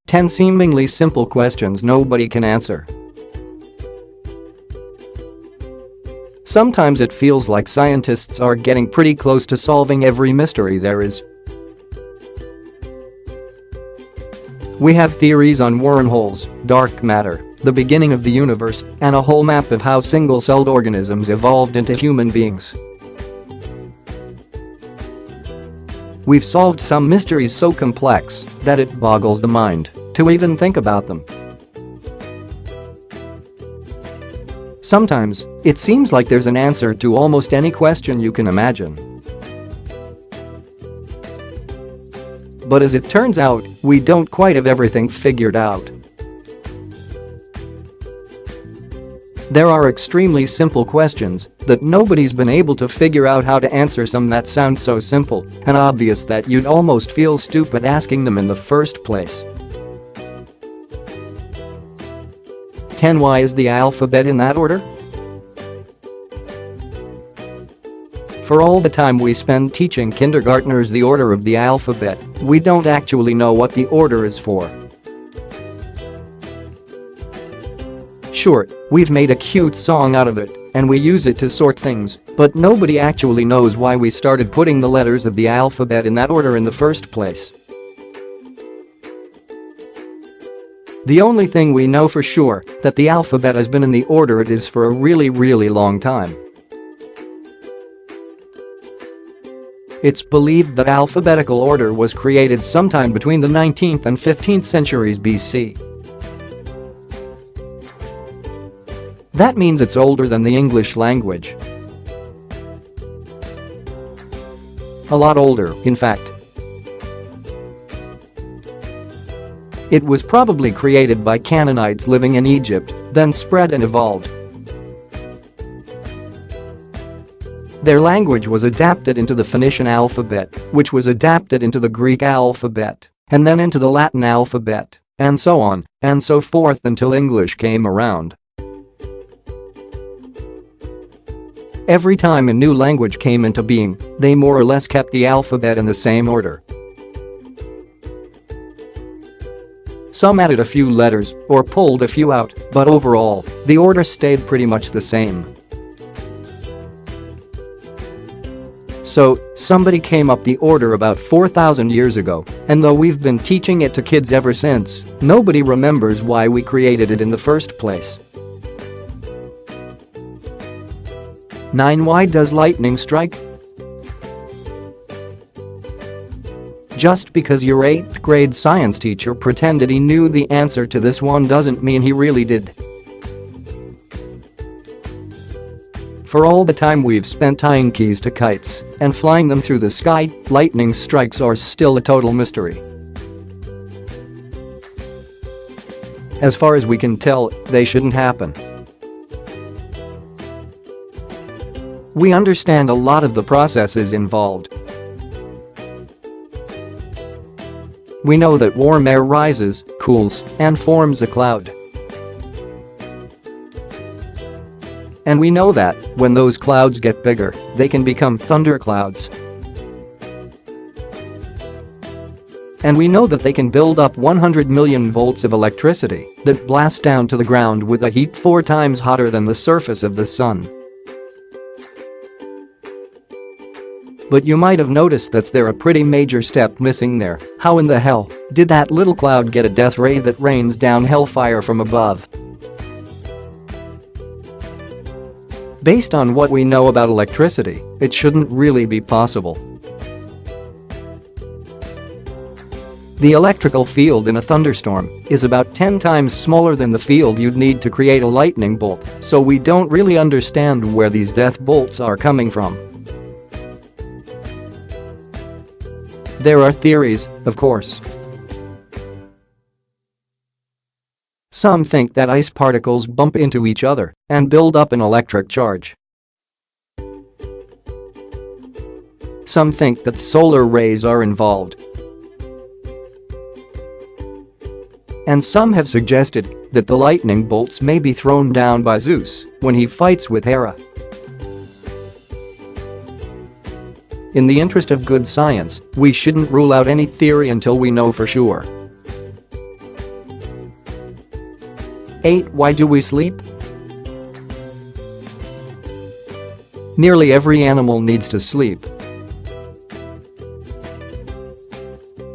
10 seemingly simple questions nobody can answer. Sometimes it feels like scientists are getting pretty close to solving every mystery there is. We have theories on wormholes, dark matter, the beginning of the universe, and a whole map of how single-celled organisms evolved into human beings. We've solved some mysteries so complex that it boggles the mind to even think about them. Sometimes, it seems like there's an answer to almost any question you can imagine. But as it turns out, we don't quite have everything figured out. There are extremely simple questions that nobody's been able to figure out how to answer, some that sound so simple and obvious that you'd almost feel stupid asking them in the first place. 10. Why is the alphabet in that order? For all the time we spend teaching kindergartners the order of the alphabet, we don't actually know what the order is for. Sure, we've made a cute song out of it, and we use it to sort things, but nobody actually knows why we started putting the letters of the alphabet in that order in the first place. The only thing we know for sure that the alphabet has been in the order it is for a really long time. It's believed that alphabetical order was created sometime between the 19th and 15th centuries BC. That means it's older than the English language. A lot older, in fact. It was probably created by Canaanites living in Egypt, then spread and evolved. Their language was adapted into the Phoenician alphabet, which was adapted into the Greek alphabet, and then into the Latin alphabet, and so on and so forth until English came around. Every time a new language came into being, they more or less kept the alphabet in the same order. Some added a few letters or pulled a few out, but overall, the order stayed pretty much the same. So, somebody came up the order about 4,000 years ago, and though we've been teaching it to kids ever since, nobody remembers why we created it in the first place. 9. Why does lightning strike? Just because your 8th grade science teacher pretended he knew the answer to this one doesn't mean he really did. For all the time we've spent tying keys to kites and flying them through the sky, lightning strikes are still a total mystery. As far as we can tell, they shouldn't happen. We understand a lot of the processes involved. We know that warm air rises, cools, and forms a cloud. And we know that, when those clouds get bigger, they can become thunderclouds. And we know that they can build up 100 million volts of electricity that blast down to the ground with a heat 4 times hotter than the surface of the sun. But you might have noticed that there's a pretty major step missing there. How in the hell did that little cloud get a death ray that rains down hellfire from above? Based on what we know about electricity, it shouldn't really be possible. The electrical field in a thunderstorm is about 10 times smaller than the field you'd need to create a lightning bolt, so we don't really understand where these death bolts are coming from. There are theories, of course. Some think that ice particles bump into each other and build up an electric charge. Some think that solar rays are involved. And some have suggested that the lightning bolts may be thrown down by Zeus when he fights with Hera. In the interest of good science, we shouldn't rule out any theory until we know for sure. 8. Why do we sleep? Nearly every animal needs to sleep.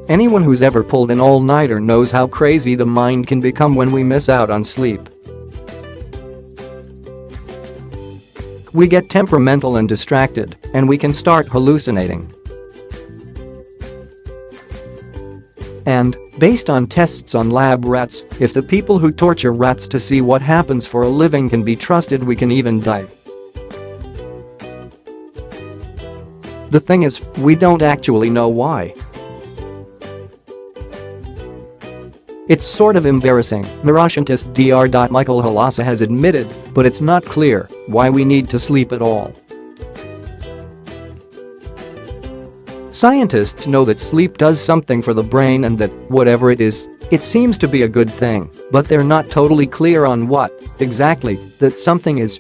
Anyone who's ever pulled an all-nighter knows how crazy the mind can become when we miss out on sleep. We get temperamental and distracted, and we can start hallucinating. And, based on tests on lab rats, if the people who torture rats to see what happens for a living can be trusted, we can even die. The thing is, we don't actually know why. It's sort of embarrassing, neuroscientist Dr. Michael Halassa has admitted, but it's not clear why we need to sleep at all. Scientists know that sleep does something for the brain and that, whatever it is, it seems to be a good thing, but they're not totally clear on what, exactly, that something is.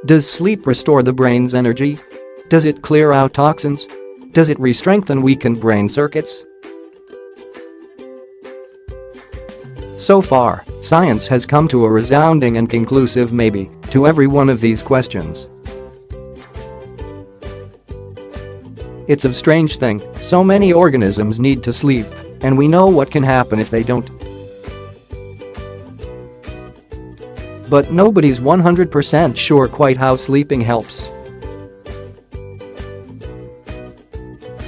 Does sleep restore the brain's energy? Does it clear out toxins? Does it re-strengthen weakened brain circuits? So far, science has come to a resounding and conclusive maybe to every one of these questions. It's a strange thing, so many organisms need to sleep, and we know what can happen if they don't. But nobody's 100% sure quite how sleeping helps.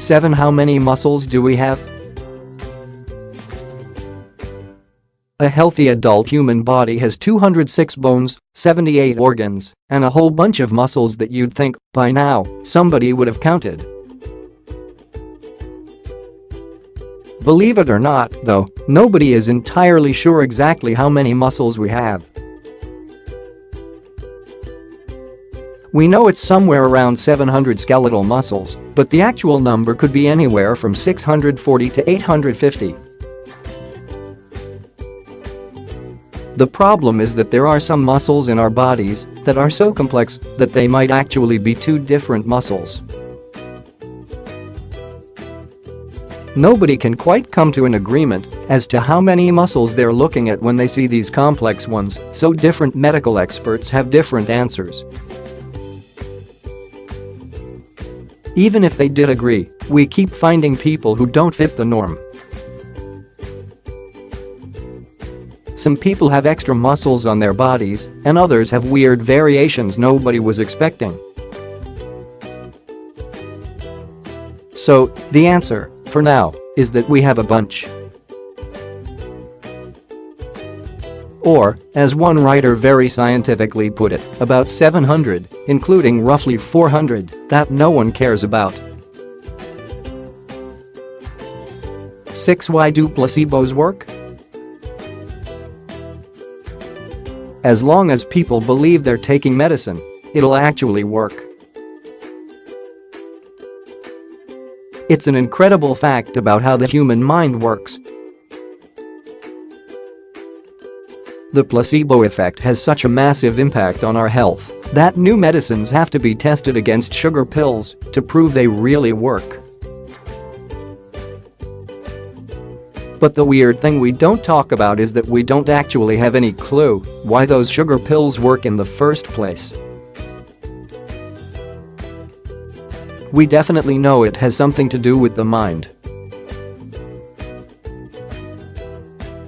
7. How many muscles do we have? A healthy adult human body has 206 bones, 78 organs, and a whole bunch of muscles that you'd think, by now, somebody would have counted. Believe it or not, though, nobody is entirely sure exactly how many muscles we have. We know it's somewhere around 700 skeletal muscles, but the actual number could be anywhere from 640 to 850. The problem is that there are some muscles in our bodies that are so complex that they might actually be two different muscles. Nobody can quite come to an agreement as to how many muscles they're looking at when they see these complex ones, so different medical experts have different answers. Even if they did agree, we keep finding people who don't fit the norm. Some people have extra muscles on their bodies, and others have weird variations nobody was expecting. So, the answer, for now, is that we have a bunch. Or, as one writer very scientifically put it, about 700, including roughly 400, that no one cares about. 6. Why do placebos work? As long as people believe they're taking medicine, it'll actually work. It's an incredible fact about how the human mind works. The placebo effect has such a massive impact on our health that new medicines have to be tested against sugar pills to prove they really work. But the weird thing we don't talk about is that we don't actually have any clue why those sugar pills work in the first place. We definitely know it has something to do with the mind.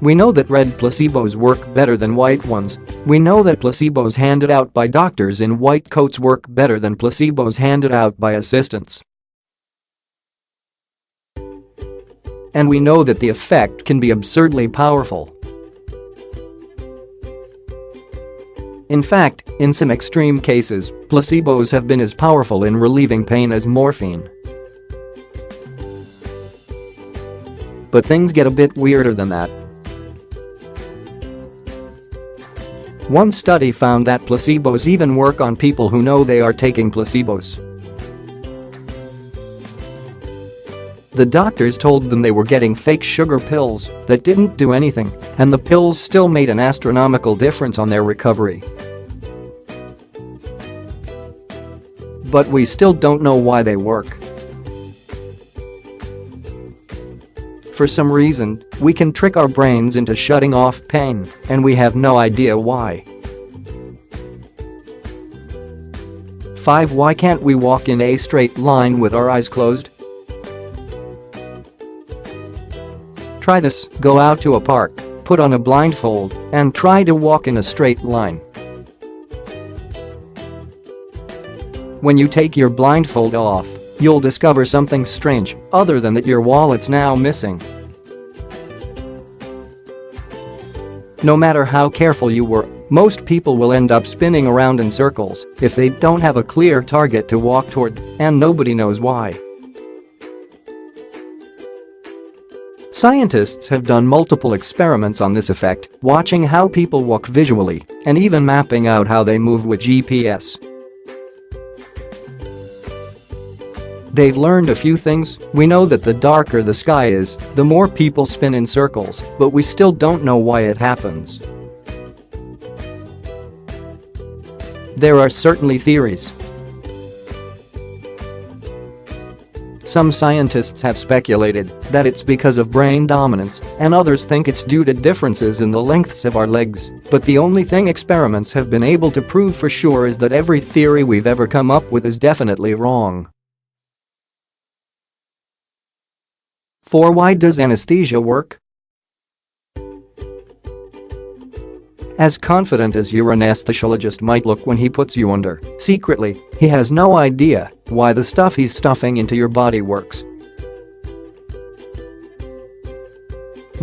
We know that red placebos work better than white ones. We know that placebos handed out by doctors in white coats work better than placebos handed out by assistants. And we know that the effect can be absurdly powerful. In fact, in some extreme cases, placebos have been as powerful in relieving pain as morphine. But things get a bit weirder than that. One study found that placebos even work on people who know they are taking placebos. The doctors told them they were getting fake sugar pills that didn't do anything, and the pills still made an astronomical difference on their recovery. But we still don't know why they work. For some reason, we can trick our brains into shutting off pain, and we have no idea why. 5. Why can't we walk in a straight line with our eyes closed? Try this: go out to a park, put on a blindfold, and try to walk in a straight line. When you take your blindfold off, you'll discover something strange, other than that your wallet's now missing. No matter how careful you were, most people will end up spinning around in circles if they don't have a clear target to walk toward, and nobody knows why. Scientists have done multiple experiments on this effect, watching how people walk visually, and even mapping out how they move with GPS. They've learned a few things. We know that the darker the sky is, the more people spin in circles, but we still don't know why it happens. There are certainly theories. Some scientists have speculated that it's because of brain dominance, and others think it's due to differences in the lengths of our legs, but the only thing experiments have been able to prove for sure is that every theory we've ever come up with is definitely wrong. 4. Why does anesthesia work? As confident as your anesthesiologist might look when he puts you under, secretly, he has no idea why the stuff he's stuffing into your body works.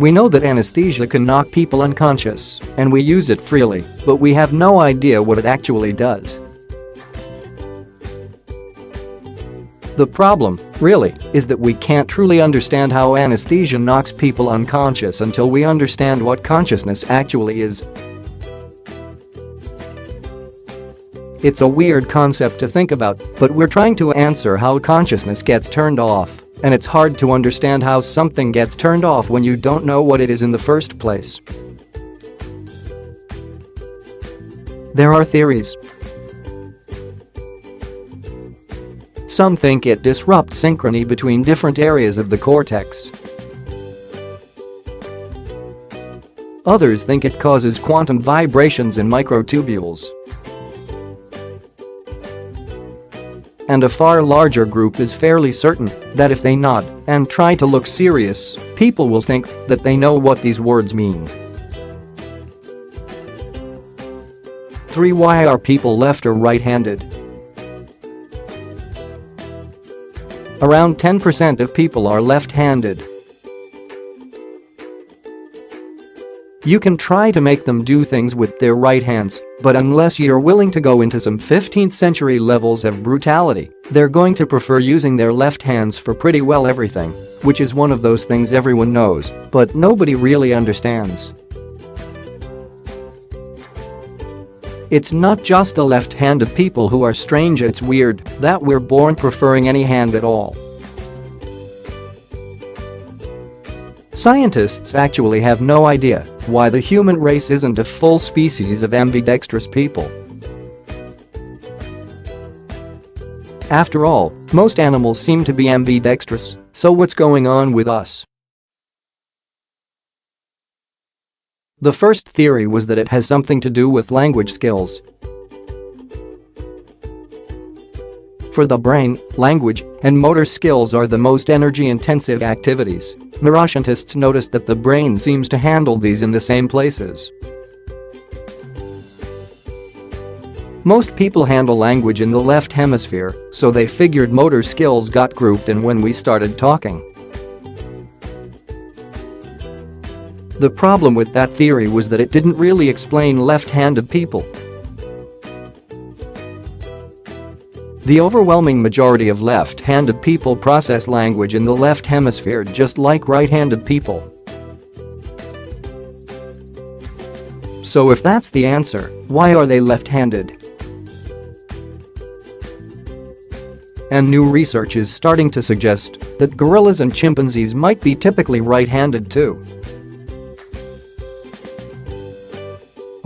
We know that anesthesia can knock people unconscious, and we use it freely, but we have no idea what it actually does. The problem, really, is that we can't truly understand how anesthesia knocks people unconscious until we understand what consciousness actually is. It's a weird concept to think about, but we're trying to answer how consciousness gets turned off, and it's hard to understand how something gets turned off when you don't know what it is in the first place. There are theories. Some think it disrupts synchrony between different areas of the cortex. Others think it causes quantum vibrations in microtubules. And a far larger group is fairly certain that if they nod and try to look serious, people will think that they know what these words mean. 3. Why are people left or right-handed? Around 10% of people are left-handed. You can try to make them do things with their right hands, but unless you're willing to go into some 15th century levels of brutality, they're going to prefer using their left hands for pretty well everything, which is one of those things everyone knows, but nobody really understands. It's not just the left-handed people who are strange. It's weird that we're born preferring any hand at all. Scientists actually have no idea why the human race isn't a full species of ambidextrous people. After all, most animals seem to be ambidextrous, so what's going on with us? The first theory was that it has something to do with language skills. For the brain, language and motor skills are the most energy-intensive activities. Neuroscientists noticed that the brain seems to handle these in the same places. Most people handle language in the left hemisphere, so they figured motor skills got grouped in when we started talking. The problem with that theory was that it didn't really explain left-handed people. The overwhelming majority of left-handed people process language in the left hemisphere just like right-handed people. So if that's the answer, why are they left-handed? And new research is starting to suggest that gorillas and chimpanzees might be typically right-handed too.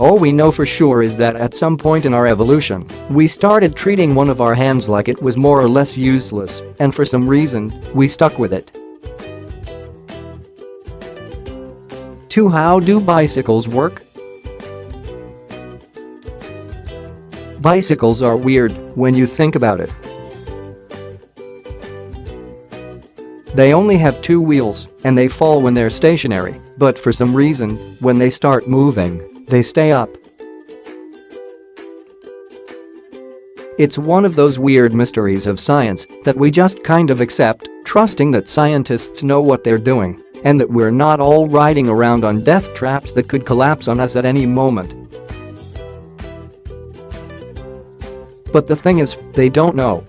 All we know for sure is that at some point in our evolution, we started treating one of our hands like it was more or less useless, and for some reason, we stuck with it. 2. How do bicycles work? Bicycles are weird when you think about it. They only have 2 wheels, and they fall when they're stationary, but for some reason, when they start moving, they stay up. It's one of those weird mysteries of science that we just kind of accept, trusting that scientists know what they're doing, and that we're not all riding around on death traps that could collapse on us at any moment. But the thing is, they don't know.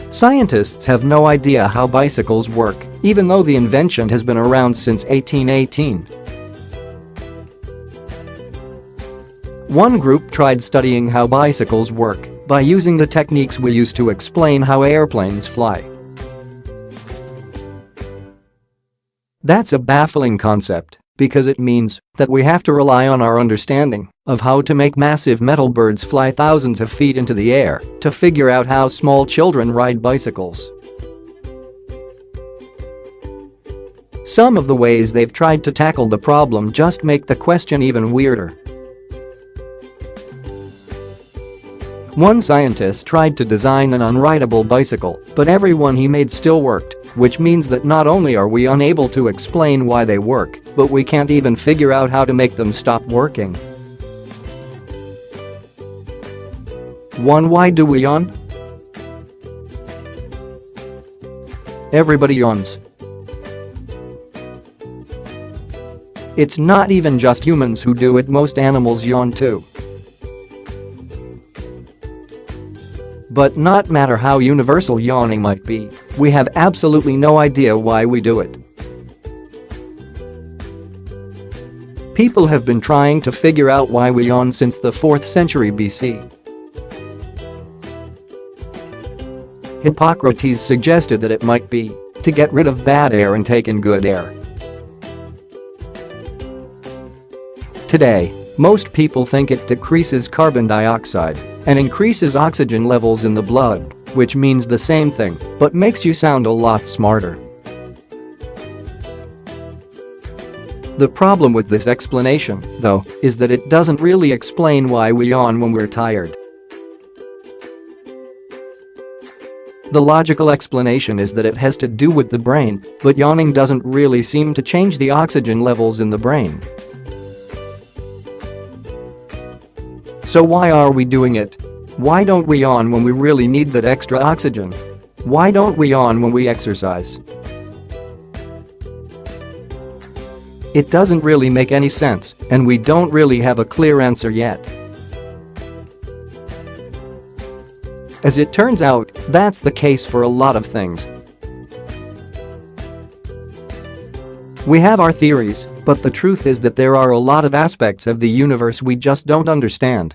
Scientists have no idea how bicycles work, even though the invention has been around since 1818. One group tried studying how bicycles work by using the techniques we use to explain how airplanes fly. That's a baffling concept, because it means that we have to rely on our understanding of how to make massive metal birds fly thousands of feet into the air to figure out how small children ride bicycles. Some of the ways they've tried to tackle the problem just make the question even weirder. One scientist tried to design an unrideable bicycle, but every one he made still worked, which means that not only are we unable to explain why they work, but we can't even figure out how to make them stop working. 1. Why do we yawn? Everybody yawns. It's not even just humans who do it, most animals yawn too. But no matter how universal yawning might be, we have absolutely no idea why we do it. People have been trying to figure out why we yawn since the 4th century BC. Hippocrates suggested that it might be to get rid of bad air and take in good air. Today, most people think it decreases carbon dioxide and increases oxygen levels in the blood, which means the same thing, but makes you sound a lot smarter. The problem with this explanation, though, is that it doesn't really explain why we yawn when we're tired. The logical explanation is that it has to do with the brain, but yawning doesn't really seem to change the oxygen levels in the brain. So why are we doing it? Why don't we yawn when we really need that extra oxygen? Why don't we yawn when we exercise? It doesn't really make any sense, and we don't really have a clear answer yet. As it turns out, that's the case for a lot of things. We have our theories, but the truth is that there are a lot of aspects of the universe we just don't understand.